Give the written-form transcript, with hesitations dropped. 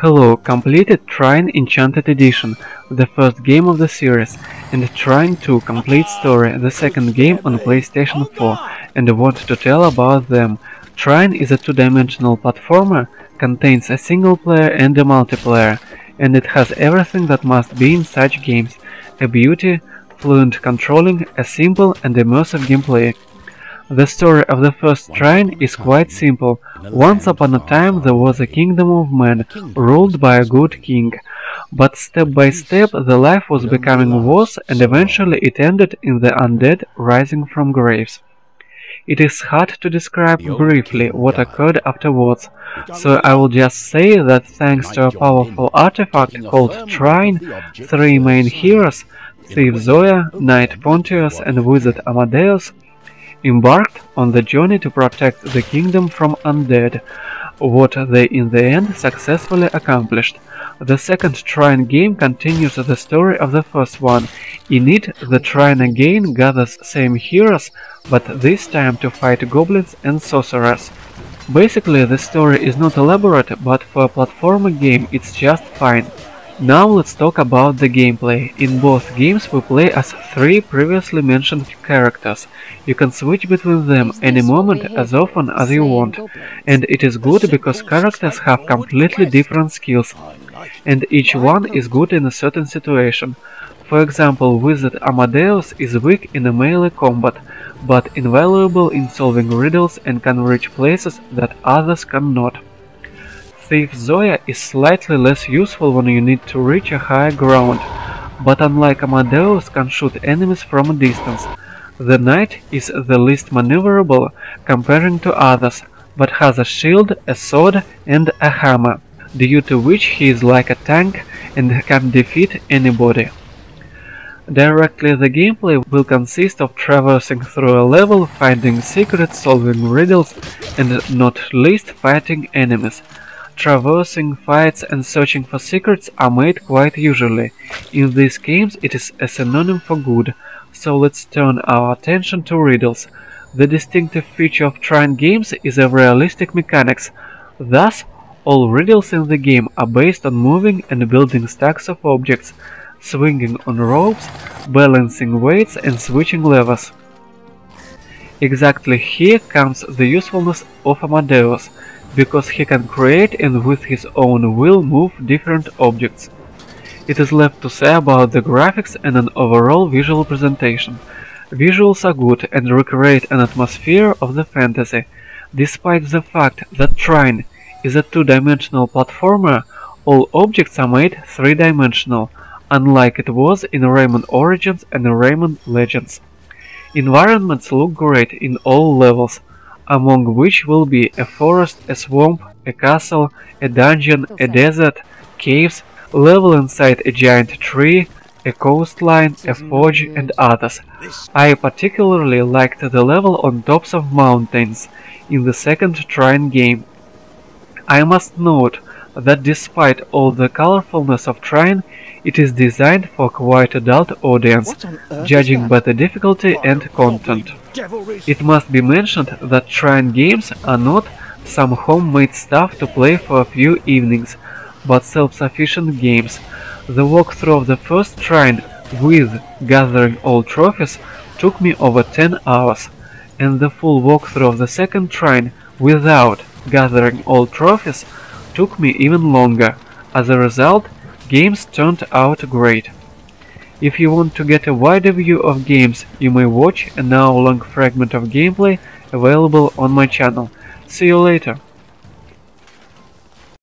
Hello, completed Trine Enchanted Edition, the first game of the series, and Trine 2 Complete Story, the second game on PlayStation 4, and I want to tell about them. Trine is a two-dimensional platformer, contains a single player and a multiplayer, and it has everything that must be in such games: a beauty, fluent controlling, a simple and immersive gameplay. The story of the first Trine is quite simple. Once upon a time there was a kingdom of men, ruled by a good king. But step by step the life was becoming worse, and eventually it ended in the undead rising from graves. It is hard to describe briefly what occurred afterwards, so I will just say that thanks to a powerful artifact called Trine, three main heroes, Thief Zoya, Knight Pontius and Wizard Amadeus, embarked on the journey to protect the kingdom from undead, what they in the end successfully accomplished. The second Trine game continues the story of the first one. In it, the Trine again gathers same heroes, but this time to fight goblins and sorcerers. Basically, the story is not elaborate, but for a platformer game it's just fine. Now let's talk about the gameplay. In both games we play as three previously mentioned characters. You can switch between them any moment as often as you want. And it is good because characters have completely different skills, and each one is good in a certain situation. For example, Wizard Amadeus is weak in a melee combat, but invaluable in solving riddles and can reach places that others cannot. Thief Zoya is slightly less useful when you need to reach a higher ground, but unlike Amadeus can shoot enemies from a distance. The Knight is the least maneuverable comparing to others, but has a shield, a sword and a hammer, due to which he is like a tank and can defeat anybody. Directly the gameplay will consist of traversing through a level, finding secrets, solving riddles and not least fighting enemies. Traversing, fights and searching for secrets are made quite usually. In these games it is a synonym for good, so let's turn our attention to riddles. The distinctive feature of Trine games is a realistic mechanics. Thus, all riddles in the game are based on moving and building stacks of objects, swinging on ropes, balancing weights and switching levers. Exactly here comes the usefulness of Amadeus, because he can create and with his own will move different objects. It is left to say about the graphics and an overall visual presentation. Visuals are good and recreate an atmosphere of the fantasy. Despite the fact that Trine is a two-dimensional platformer, all objects are made three-dimensional, unlike it was in Rayman Origins and Rayman Legends. Environments look great in all levels, among which will be a forest, a swamp, a castle, a dungeon, a desert, caves, level inside a giant tree, a coastline, a forge and others. I particularly liked the level on tops of mountains in the second Trine game. I must note that despite all the colorfulness of Trine, it is designed for quite adult audience, judging by the difficulty and content. It must be mentioned that Trine games are not some homemade stuff to play for a few evenings, but self-sufficient games. The walkthrough of the first Trine with gathering all trophies took me over 10 hours, and the full walkthrough of the second Trine without gathering all trophies took me even longer. As a result, games turned out great. If you want to get a wider view of games, you may watch an hour-long fragment of gameplay available on my channel. See you later!